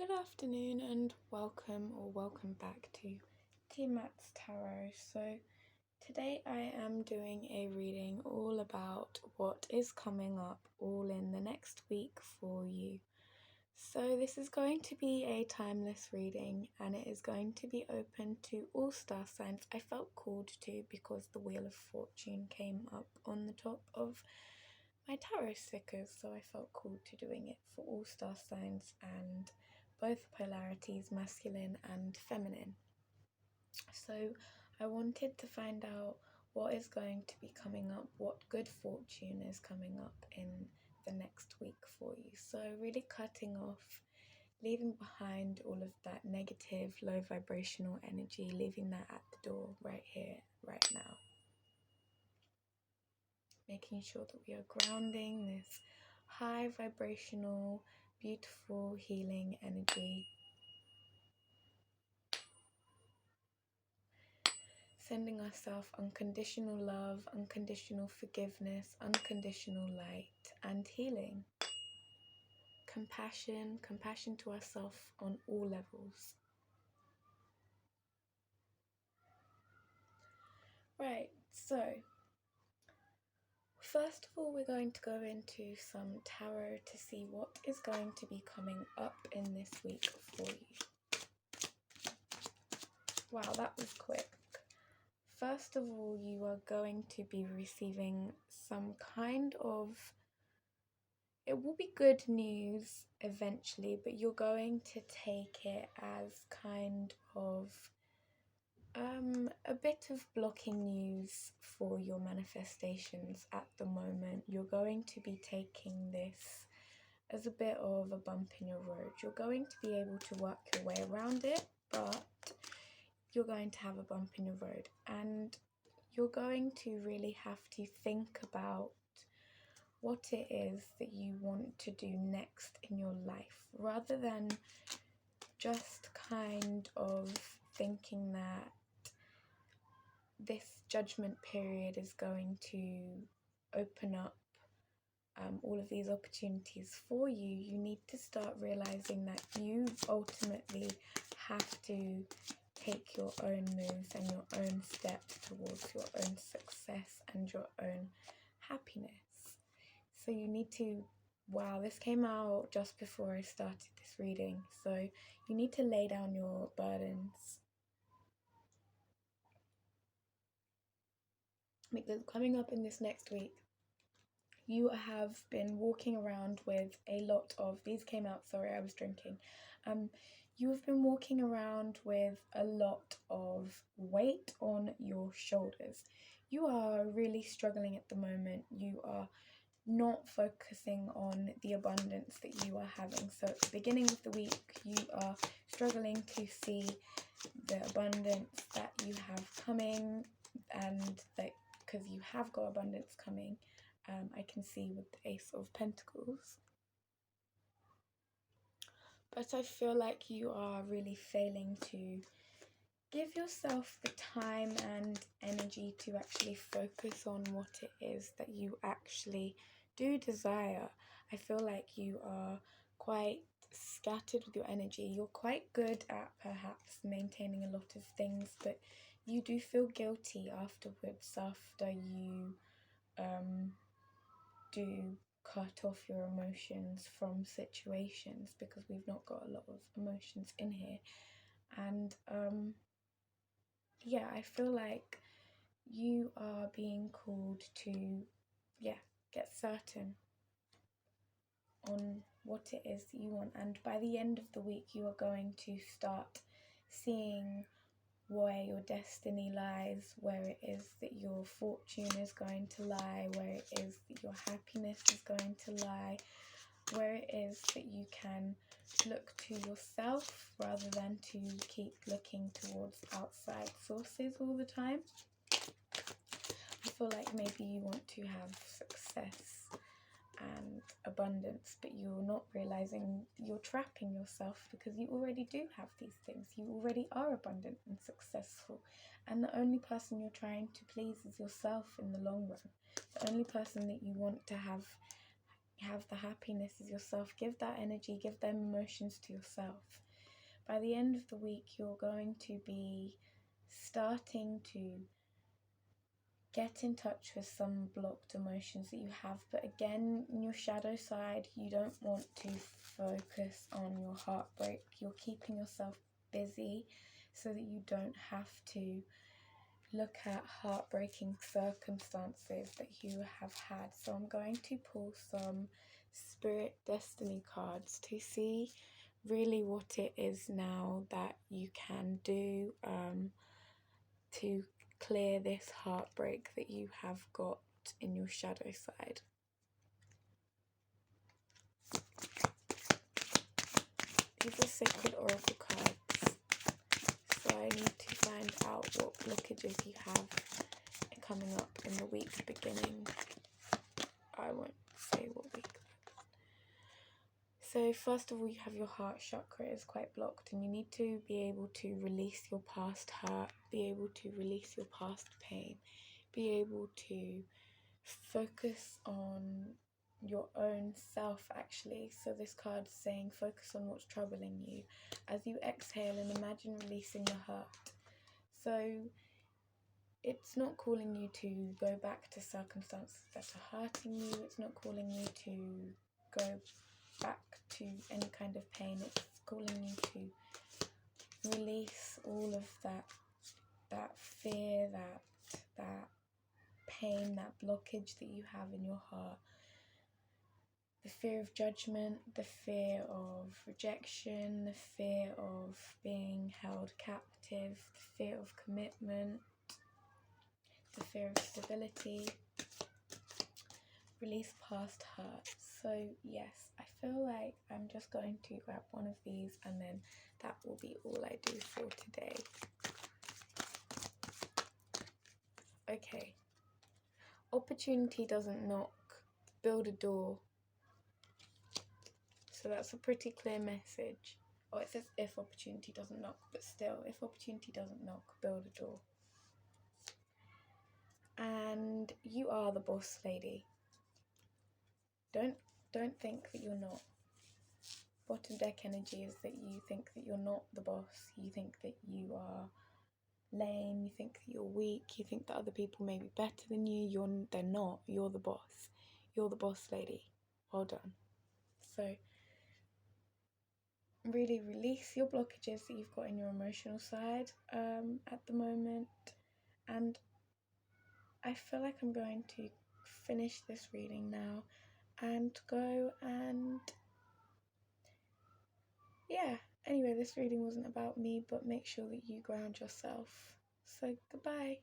Good afternoon and welcome back to tiamatstarot. So today I am doing a reading all about what is coming up all in the next week for you. So this is going to be a timeless reading and it is going to be open to all star signs. I felt called to because the Wheel of Fortune came up on the top of my tarot stickers, so I felt called to doing it for all star signs and both polarities, masculine and feminine. So I wanted to find out what is going to be coming up, what good fortune is coming up in the next week for you. So really cutting off, leaving behind all of that negative, low vibrational energy, leaving that at the door right here, right now. Making sure that we are grounding this high vibrational, beautiful, healing energy. Sending ourselves unconditional love, unconditional forgiveness, unconditional light and healing. Compassion to ourselves on all levels. Right, so first of all, we're going to go into some tarot to see what is going to be coming up in this week for you. Wow, that was quick. First of all, you are going to be receiving some kind of, it will be good news eventually, but you're going to take it as kind of a bit of blocking news for your manifestations at the moment. You're going to be taking this as a bit of a bump in your road. You're going to be able to work your way around it, but you're going to have a bump in your road and you're going to really have to think about what it is that you want to do next in your life, rather than just kind of thinking that this judgment period is going to open up all of these opportunities for you. You need to start realizing that you ultimately have to take your own moves and your own steps towards your own success and your own happiness. So you need to, wow, this came out just before I started this reading. So you need to lay down your burdens. Because coming up in this next week, you have been walking around with a lot of, these came out, sorry, I was drinking. You have been walking around with a lot of weight on your shoulders. You are really struggling at the moment. You are not focusing on the abundance that you are having. So at the beginning of the week, you are struggling to see the abundance that you have coming, and that because you have got abundance coming, I can see with the Ace of Pentacles. But I feel like you are really failing to give yourself the time and energy to actually focus on what it is that you actually do desire. I feel like you are quite scattered with your energy. You're quite good at perhaps maintaining a lot of things, but you do feel guilty afterwards after you do cut off your emotions from situations, because we've not got a lot of emotions in here. And yeah, I feel like you are being called to, get certain on what it is that you want. And by the end of the week, you are going to start seeing where your destiny lies, where it is that your fortune is going to lie, where it is that your happiness is going to lie, where it is that you can look to yourself rather than to keep looking towards outside sources all the time. I feel like maybe you want to have success and abundance, but you're not realizing you're trapping yourself, because you already do have these things. You already are abundant and successful, and the only person you're trying to please is yourself in the long run. The only person that you want to have You have the happiness as yourself. Give that energy, give them emotions to yourself. By the end of the week, you're going to be starting to get in touch with some blocked emotions that you have. But again, in your shadow side, you don't want to focus on your heartbreak. You're keeping yourself busy so that you don't have to look at heartbreaking circumstances that you have had. So I'm going to pull some Spirit Destiny cards to see really what it is now that you can do to clear this heartbreak that you have got in your shadow side. These are sacred oracle cards, so I need to find out what blockages you have coming up in the week beginning. I won't say what week. So first of all, you have your heart chakra is quite blocked, and you need to be able to release your past hurt, be able to release your past pain, be able to focus on your own self actually. So this card is saying focus on what's troubling you as you exhale and imagine releasing the hurt. So it's not calling you to go back to circumstances that are hurting you. It's not calling you to go back to any kind of pain. It's calling you to release all of that fear, that pain, that blockage that you have in your heart. The fear of judgment, the fear of rejection, the fear of being held captive, the fear of commitment, the fear of stability. Release past hurt. So yes, I feel like I'm just going to grab one of these and then that will be all I do for today. Okay. Opportunity doesn't knock, build a door. So that's a pretty clear message. Oh, it says if opportunity doesn't knock, but still, if opportunity doesn't knock, build a door. And you are the boss lady. Don't think that you're not. Bottom deck energy is that you think that you're not the boss. You think that you are lame. You think that you're weak. You think that other people may be better than you. They're not. You're the boss. You're the boss lady. Well done. So really release your blockages that you've got in your emotional side at the moment. And I feel like I'm going to finish this reading now and go and yeah. Anyway, this reading wasn't about me, but make sure that you ground yourself. So goodbye.